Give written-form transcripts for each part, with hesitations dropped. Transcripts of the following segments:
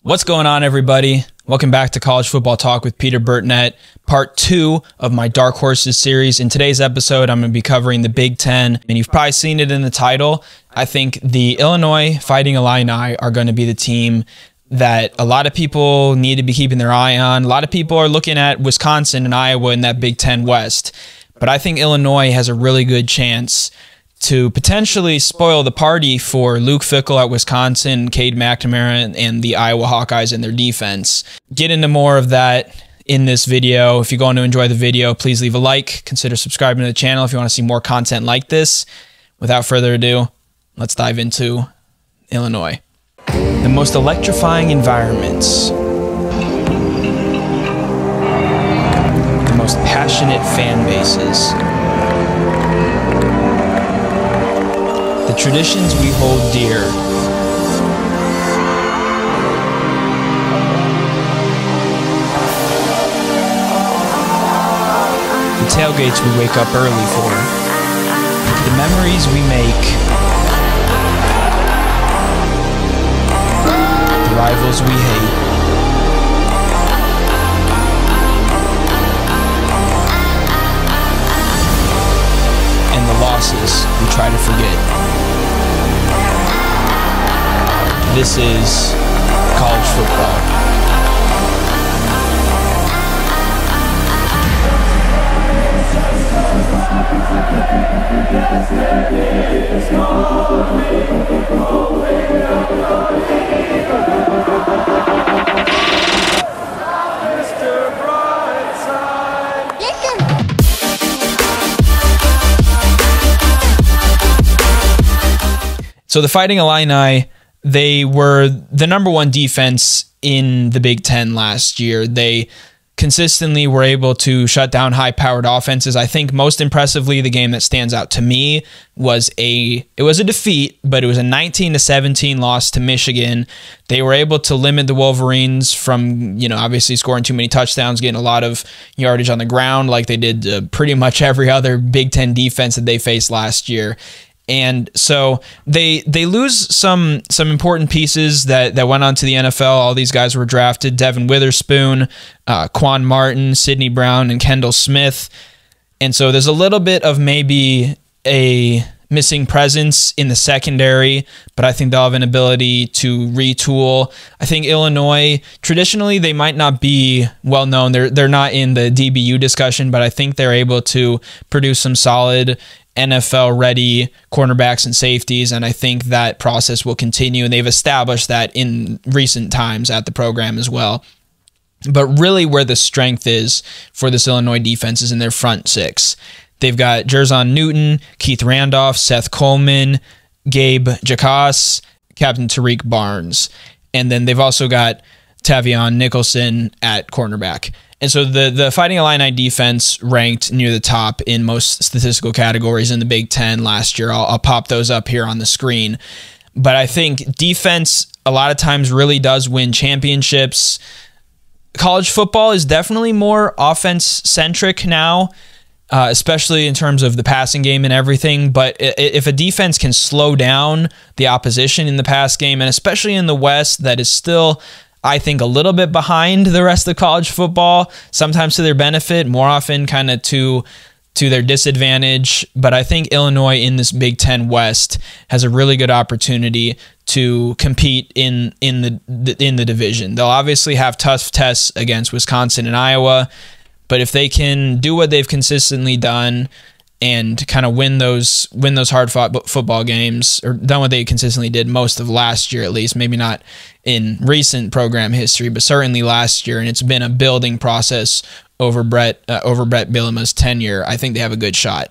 What's going on, everybody? Welcome back to College Football Talk with Peter Burtnett, part 2 of my Dark Horses series. In today's episode, I'm going to be covering the Big Ten, and you've probably seen it in the title. I think the Illinois Fighting Illini are going to be the team that a lot of people need to be keeping their eye on. A lot of people are looking at Wisconsin and Iowa in that Big Ten West, but I think Illinois has a really good chance to potentially spoil the party for Luke Fickell at Wisconsin, Cade McNamara, and the Iowa Hawkeyes and their defense. Get into more of that in this video. If you're going to enjoy the video, please leave a like. Consider subscribing to the channel if you want to see more content like this. Without further ado, let's dive into Illinois. The most electrifying environments. The most passionate fan bases. The traditions we hold dear. The tailgates we wake up early for. The memories we make. The rivals we hate. And the losses we try to forget. This is college football. So the Fighting Illini, they were the #1 defense in the Big Ten last year. They consistently were able to shut down high-powered offenses. I think most impressively, the game that stands out to me was a defeat, but it was a 19-17 loss to Michigan. They were able to limit the Wolverines from, obviously scoring too many touchdowns, getting a lot of yardage on the ground like they did pretty much every other Big Ten defense that they faced last year. And so they lose some important pieces that went on to the NFL. All these guys were drafted: Devin Witherspoon, Quan Martin, Sidney Brown, and Kendall Smith. And so there's a little bit of maybe a missing presence in the secondary, but I think they'll have an ability to retool. I think Illinois, traditionally, they might not be well known. They're not in the DBU discussion, but I think they're able to produce some solid NFL-ready cornerbacks and safeties, and I think that process will continue, and they've established that in recent times at the program as well. But really where the strength is for this Illinois defense is in their front six. They've got Jerzon Newton, Keith Randolph, Seth Coleman, Gabe Jacas, Captain Tariq Barnes, and then they've also got Tavion Nicholson at cornerback. And so the Fighting Illini defense ranked near the top in most statistical categories in the Big Ten last year. I'll pop those up here on the screen. But I think defense a lot of times really does win championships. College football is definitely more offense-centric now, especially in terms of the passing game and everything. But if a defense can slow down the opposition in the pass game, and especially in the West, that is still, I think, a little bit behind the rest of college football, sometimes to their benefit, more often kind of to their disadvantage. But I think Illinois in this Big Ten West has a really good opportunity to compete in the division. They'll obviously have tough tests against Wisconsin and Iowa, but if they can do what they've consistently done and kind of win those hard-fought football games, or done what they consistently did most of last year at least, maybe not in recent program history, but certainly last year, and it's been a building process over Brett Bielema's tenure, I think they have a good shot.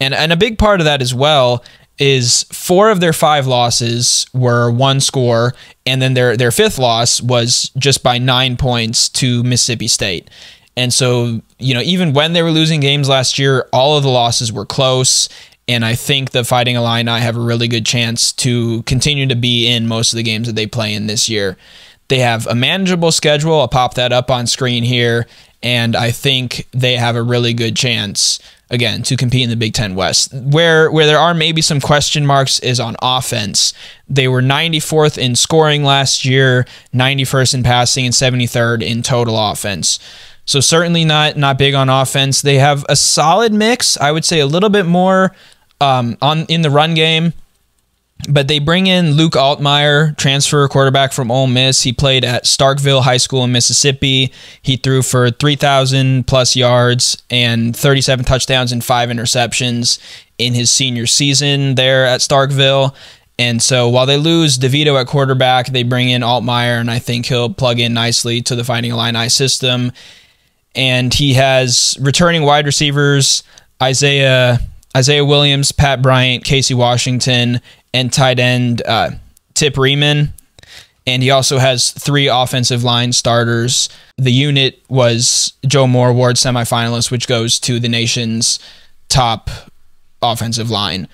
And a big part of that as well is 4 of their 5 losses were one score, and then their 5th loss was just by 9 points to Mississippi State. And so, even when they were losing games last year, all of the losses were close. And I think the Fighting Illini have a really good chance to continue to be in most of the games that they play in this year. They have a manageable schedule. I'll pop that up on screen here. and I think they have a really good chance, again, to compete in the Big Ten West. Where there are maybe some question marks is on offense. They were 94th in scoring last year, 91st in passing, and 73rd in total offense. So certainly not big on offense. They have a solid mix, I would say a little bit more in the run game. But they bring in Luke Altmyer, transfer quarterback from Ole Miss. He played at Starkville High School in Mississippi. He threw for 3,000 plus yards and 37 touchdowns and 5 interceptions in his senior season there at Starkville. And so while they lose DeVito at quarterback, they bring in Altmyer, and I think he'll plug in nicely to the Fighting Illini system. And he has returning wide receivers, Isaiah Williams, Pat Bryant, Casey Washington, and tight end Tip Riemann. And he also has 3 offensive line starters. The unit was Joe Moore Award semifinalist, which goes to the nation's top offensive line.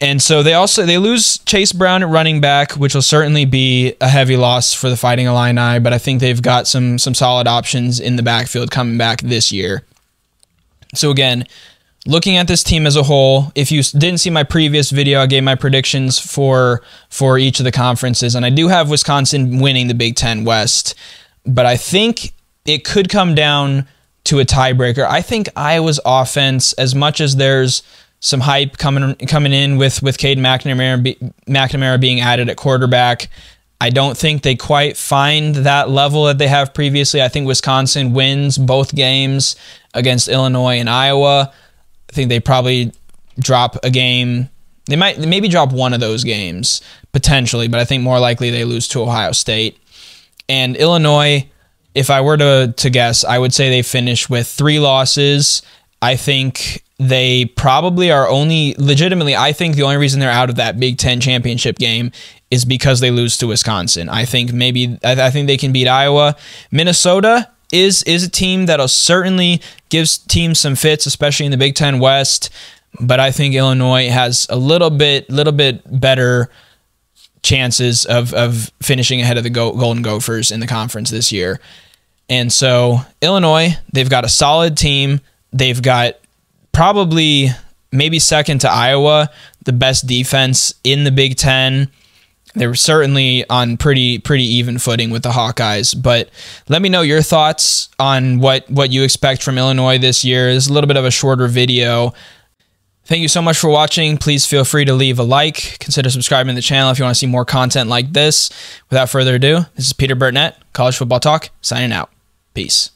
And so they lose Chase Brown at running back, which will certainly be a heavy loss for the Fighting Illini, but I think they've got some solid options in the backfield coming back this year. So again, looking at this team as a whole, if you didn't see my previous video, I gave my predictions for each of the conferences, and I do have Wisconsin winning the Big Ten West, but I think it could come down to a tiebreaker. I think Iowa's offense, as much as there's some hype coming in with Caden McNamara being added at quarterback, I don't think they quite find that level that they have previously. I think Wisconsin wins both games against Illinois and Iowa. I think they probably drop a game. They might maybe drop one of those games, potentially, but I think more likely they lose to Ohio State. And Illinois, if I were to guess, I would say they finish with 3 losses. I think they probably are legitimately, I think the only reason they're out of that Big Ten championship game is because they lose to Wisconsin. I think they can beat Iowa. Minnesota is a team that'll certainly gives teams some fits, especially in the Big Ten West. But I think Illinois has a little bit better chances of finishing ahead of the Golden Gophers in the conference this year. And so Illinois, they've got a solid team. They've got probably maybe second to Iowa, the best defense in the Big Ten. They were certainly on pretty even footing with the Hawkeyes. But let me know your thoughts on what you expect from Illinois this year. It's a little bit of a shorter video. Thank you so much for watching. Please feel free to leave a like. Consider subscribing to the channel if you want to see more content like this. Without further ado, this is Peter Burtnett, College Football Talk, signing out. Peace.